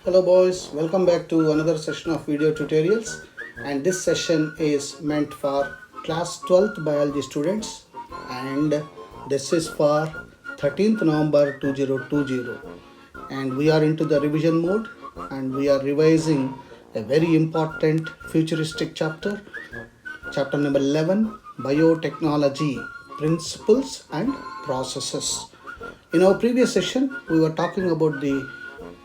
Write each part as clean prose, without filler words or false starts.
Hello boys, welcome back to another session of video tutorials, and this session is meant for class 12th biology students, and this is for 13th November 2020, and we are into the revision mode and we are revising a very important futuristic chapter number 11, Biotechnology, Principles and Processes. In our previous session, we were talking about the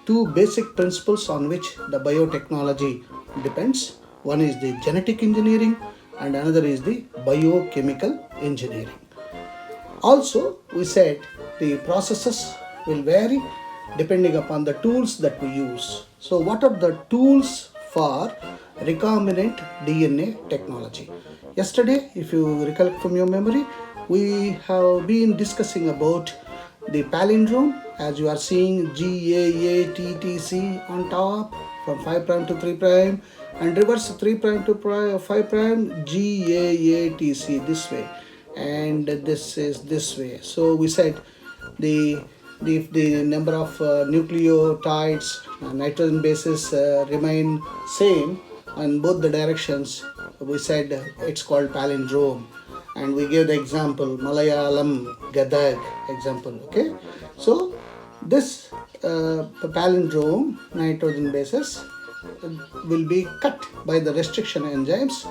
two basic principles on which the biotechnology depends. One is the genetic engineering and another is the biochemical engineering. Also, we said the processes will vary depending upon the tools that we use. So, what are the tools for recombinant DNA technology? Yesterday, if you recollect from your memory, we have been discussing about the palindrome, as you are seeing GAATTC on top from 5 prime to 3 prime, and reverse 3 prime to 5 prime GAATC this way, and this is this way. So we said if the number of nucleotides, nitrogen bases remain same in both the directions, we said it's called palindrome. And we gave the example Malayalam Gadag example. Okay, so this palindrome nitrogen bases will be cut by the restriction enzymes.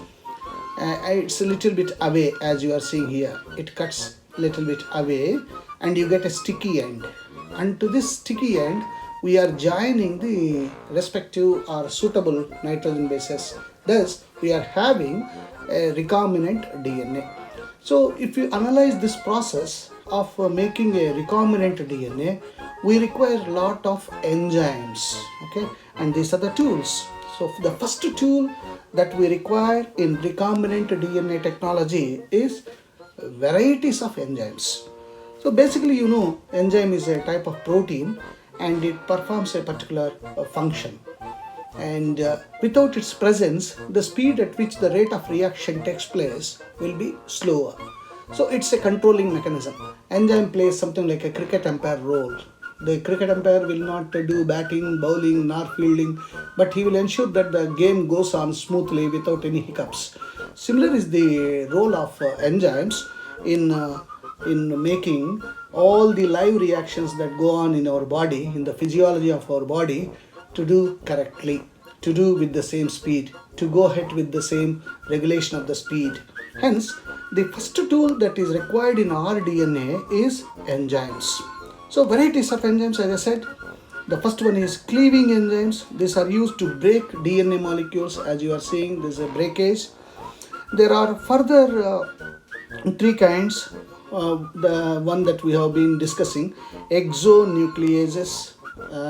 It's a little bit away, as you are seeing here. It cuts a little bit away and you get a sticky end, and to this sticky end we are joining the respective or suitable nitrogen bases. Thus we are having a recombinant DNA. So if you analyze this process of making a recombinant DNA, we require a lot of enzymes, okay, and these are the tools. So the first tool that we require in recombinant DNA technology is varieties of enzymes. So basically, you know, enzyme is a type of protein and it performs a particular function. And without its presence, the speed at which the rate of reaction takes place will be slower. So it's a controlling mechanism. Enzyme plays something like a cricket umpire role. The cricket umpire will not do batting, bowling, nor fielding, but he will ensure that the game goes on smoothly without any hiccups. Similar is the role of enzymes in making all the live reactions that go on in our body, in the physiology of our body, to do correctly, to do with the same speed, to go ahead with the same regulation of the speed. Hence, the first tool that is required in our DNA is enzymes. So, varieties of enzymes, as I said, the first one is cleaving enzymes. These are used to break DNA molecules. As you are seeing, this is a breakage. There are further three kinds. The one that we have been discussing, exonucleases.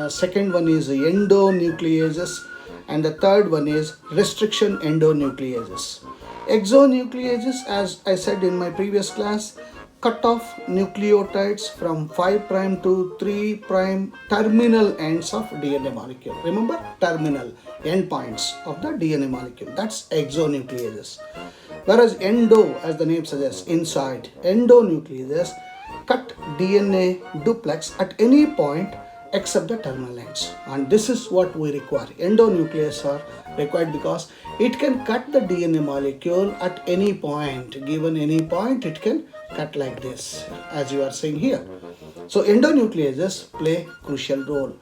Second one is endonucleases, and the third one is restriction endonucleases. Exonucleases, as I said in my previous class, cut off nucleotides from 5 prime to 3 prime terminal ends of DNA molecule. Remember, terminal endpoints of the DNA molecule. That's exonucleases. Whereas endo, as the name suggests, inside, endonucleases cut DNA duplex at any point except the terminal ends, and this is what we require. Endonucleases are required because it can cut the DNA molecule at any point. Given any point, it can cut like this, as you are seeing here. So endonucleases play crucial role,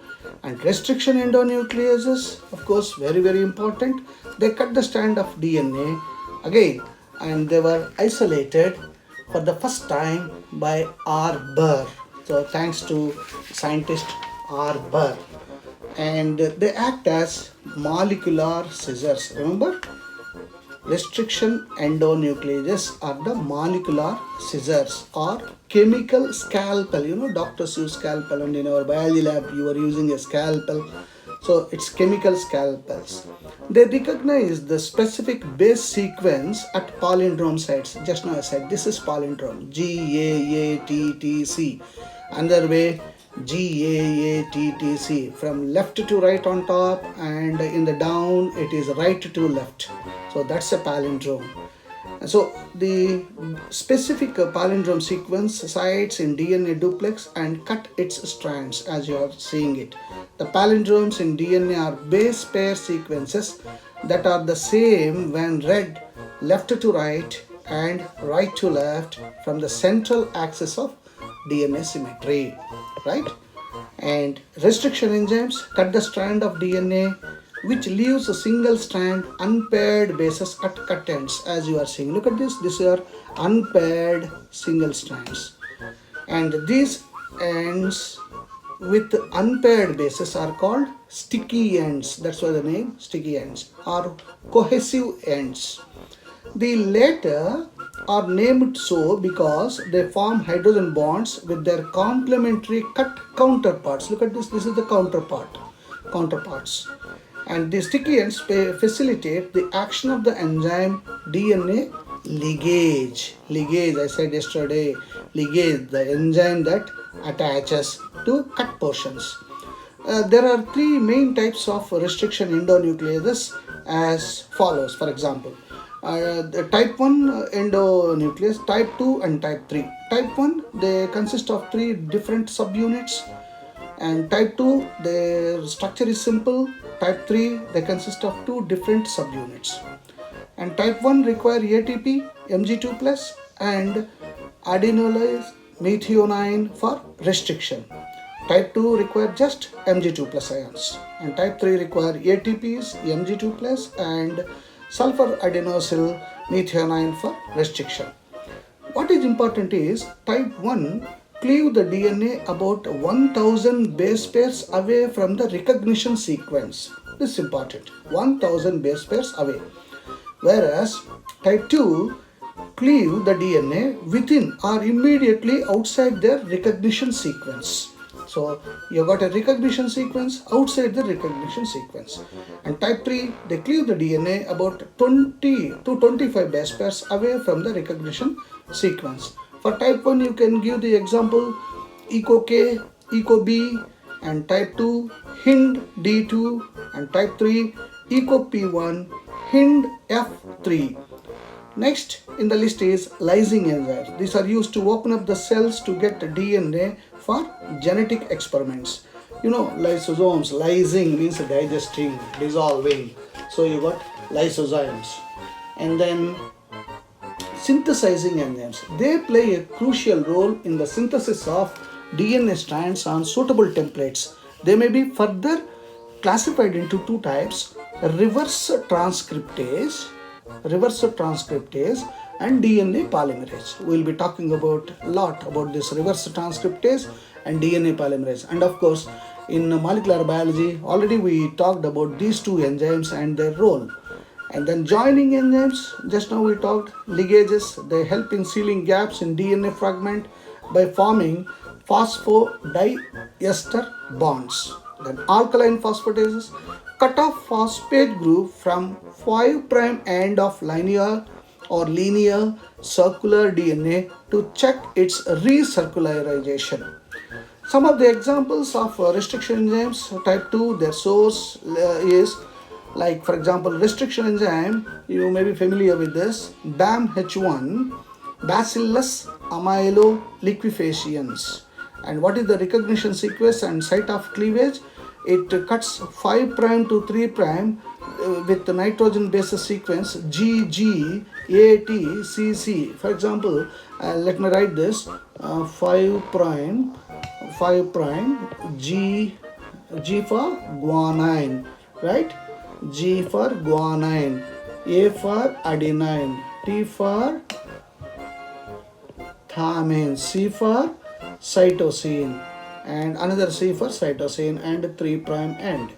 and restriction endonucleases, of course, very important. They cut the strand of DNA again, and they were isolated for the first time by R. Burr. So thanks to scientist R. Burr, and they act as molecular scissors. Remember, restriction endonucleases are the molecular scissors or chemical scalpel. You know, doctors use scalpel, and in our biology lab you are using a scalpel. So it's chemical scalpels. They recognize the specific base sequence at palindrome sites. Just now I said this is palindrome, GAATTC. Another way, GAATTC, from left to right on top, and in the down it is right to left. So that's a palindrome. So the specific palindrome sequence sites in DNA duplex and cut its strands as you are seeing it. The palindromes in DNA are base pair sequences that are the same when read left to right and right to left from the central axis of DNA symmetry, right? And restriction enzymes cut the strand of DNA which leaves a single strand unpaired bases at cut ends as you are seeing. Look at this, these are unpaired single strands, and these ends with unpaired bases are called sticky ends. That's why the name sticky ends, or cohesive ends. The latter are named so because they form hydrogen bonds with their complementary cut counterparts. Look at this, this is the counterparts. And the sticky ends facilitate the action of the enzyme DNA ligase. Ligase, I said yesterday, ligase, the enzyme that attaches to cut portions. There are three main types of restriction endonucleases as follows. For example, the type 1 endonuclease, type 2 and type 3. Type 1, they consist of three different subunits, and type 2, their structure is simple. Type 3, they consist of two different subunits. And type 1 require ATP, Mg2 plus and adenylase methionine for restriction. Type 2 require just Mg2 plus ions, and type 3 require ATPs, Mg2 plus and sulfur adenosyl methionine for restriction. What is important is type 1 cleave the DNA about 1000 base pairs away from the recognition sequence. This is important, 1000 base pairs away. Whereas type 2 cleave the DNA within or immediately outside their recognition sequence. So you got a recognition sequence outside the recognition sequence. And type 3, they cleave the DNA about 20 to 25 base pairs away from the recognition sequence. For type 1, you can give the example EcoK, EcoB, and type 2 Hind D2, and type 3 EcoP1, Hind F3. Next in the list is lysing enzymes. These are used to open up the cells to get DNA for genetic experiments. You know, lysosomes, lysing means digesting, dissolving. So you got lysozymes. And then synthesizing enzymes. They play a crucial role in the synthesis of DNA strands on suitable templates. They may be further classified into two types: reverse transcriptase and DNA polymerase. We will be talking about a lot about this reverse transcriptase and DNA polymerase. And of course, in molecular biology, already we talked about these two enzymes and their role. And then joining enzymes, just now we talked ligases. They help in sealing gaps in DNA fragment by forming phosphodiester bonds. Then alkaline phosphatases cut off phosphate group from 5' end of linear circular DNA to check its recircularization. Some of the examples of restriction enzymes type 2, their source is, like for example, restriction enzyme, you may be familiar with this, BAMH1, Bacillus amyloliquefaciens. And what is the recognition sequence and site of cleavage? It cuts 5' to 3' with the nitrogen basis sequence GGATCC. For example, let me write this 5' G for guanine, right? G for guanine, A for adenine, T for thymine, C for cytosine, and another C for cytosine, and 3' end.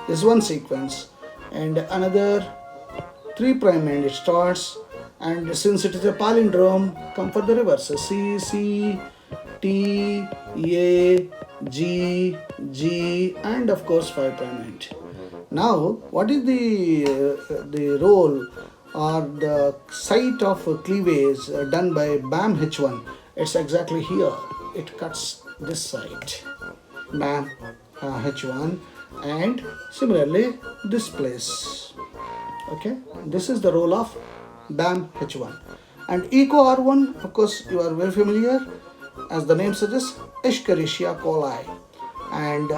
This is one sequence, and another 3' end it starts, and since it is a palindrome, come for the reverse: C, C, T, A, G, G, and of course 5' end. Now, what is the role or the site of cleavage done by BAMH1? It's exactly here. It cuts this site, BAMH1, and similarly this place. Okay, this is the role of BAMH1. And EcoR1, of course, you are very familiar, as the name suggests, Escherichia coli. And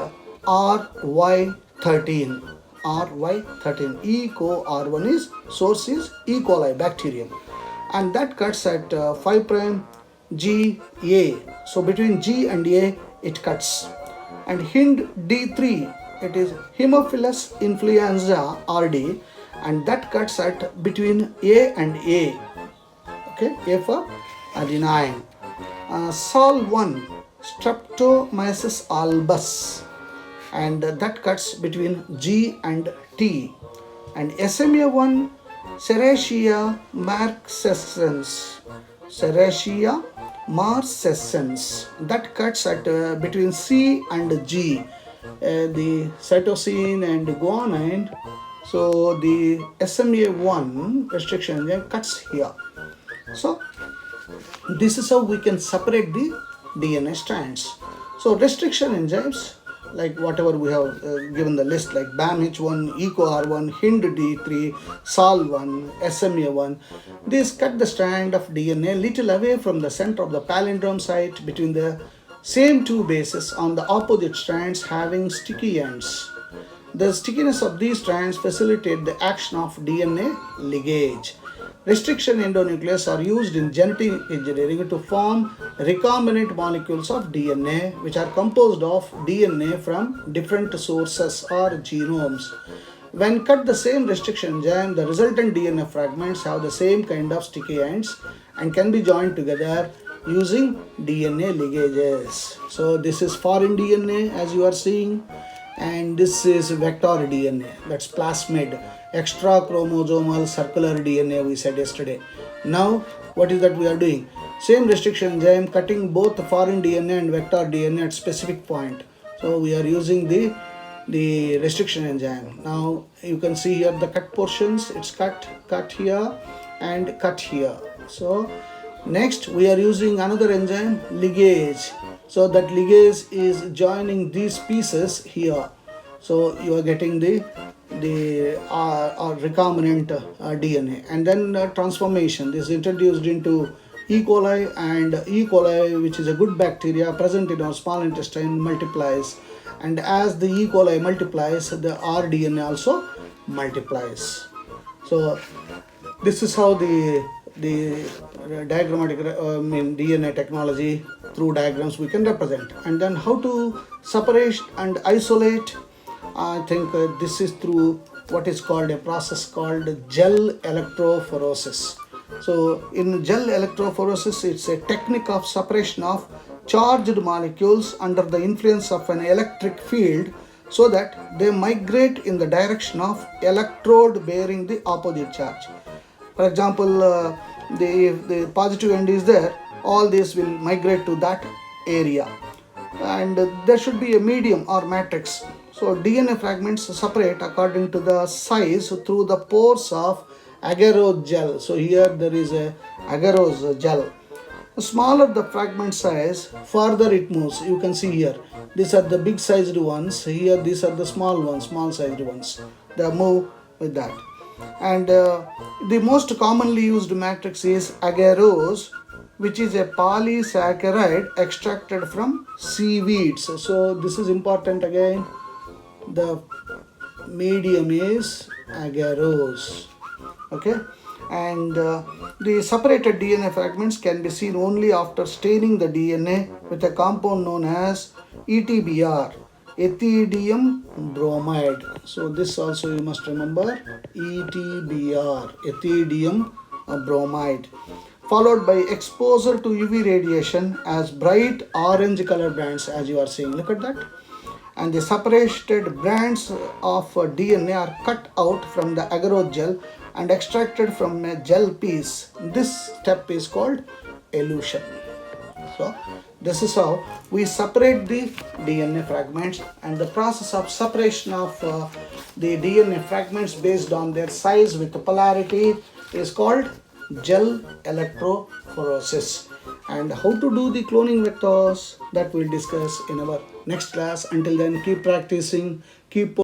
RY13. RY13. EcoR1 is source is E. coli bacterium. And that cuts at 5' GA. So between G and A, it cuts. And Hind D3, it is Haemophilus influenza RD, and that cuts at between A and A. Okay, A for adenine. Sol1, Streptomyces albus, and that cuts between G and T. And SMA1, Serratia marcescens. Serratia marcescens, that cuts at between C and G. The cytosine and guanine. So the SMA1 restriction enzyme cuts here. So this is how we can separate the DNA strands. So restriction enzymes, like whatever we have given the list, like BAMH1, EcoR1, Hind D3, Sol1, SMA1, these cut the strand of DNA little away from the center of the palindrome site between the same two bases on the opposite strands having sticky ends. The stickiness of these strands facilitate the action of DNA ligase. Restriction endonucleases are used in genetic engineering to form recombinant molecules of DNA, which are composed of DNA from different sources or genomes. When cut the same restriction enzyme, the resultant DNA fragments have the same kind of sticky ends and can be joined together using DNA ligases. So this is foreign DNA, as you are seeing, and this is vector DNA, that's plasmid, extra chromosomal circular DNA we said yesterday. Now what is that we are doing? Same restriction enzyme cutting both foreign DNA and vector DNA at specific point. So we are using the restriction enzyme. Now you can see here the cut portions, it's cut here and cut here. So next we are using another enzyme, ligase. So that ligase is joining these pieces here. So you are getting the recombinant DNA. And then transformation, this is introduced into E. coli, and E. coli, which is a good bacteria present in our small intestine, multiplies. And as the E. coli multiplies, the rDNA also multiplies. So this is how the diagrammatic DNA technology through diagrams we can represent. And then how to separate and isolate, I think this is through what is called a process called gel electrophoresis. So in gel electrophoresis, it's a technique of separation of charged molecules under the influence of an electric field so that they migrate in the direction of electrode bearing the opposite charge. For example, if the positive end is there, all these will migrate to that area. And there should be a medium or matrix. So DNA fragments separate according to the size through the pores of agarose gel. So here there is a agarose gel. The smaller the fragment size, further it moves. You can see here, these are the big sized ones. Here these are the small ones, small sized ones. They move with that. And the most commonly used matrix is agarose, which is a polysaccharide extracted from seaweeds. So this is important again. The medium is agarose. Okay, and the separated DNA fragments can be seen only after staining the DNA with a compound known as ETBr, ethidium bromide. So this also you must remember, ETBr, ethidium bromide, followed by exposure to UV radiation as bright orange color bands, as you are seeing. Look at that. And the separated brands of DNA are cut out from the agarose gel and extracted from a gel piece. This step is called elution. So this is how we separate the DNA fragments, and the process of separation of the DNA fragments based on their size with polarity is called gel electrophoresis. And how to do the cloning vectors, that we'll discuss in our next class. Until then, keep practicing, keep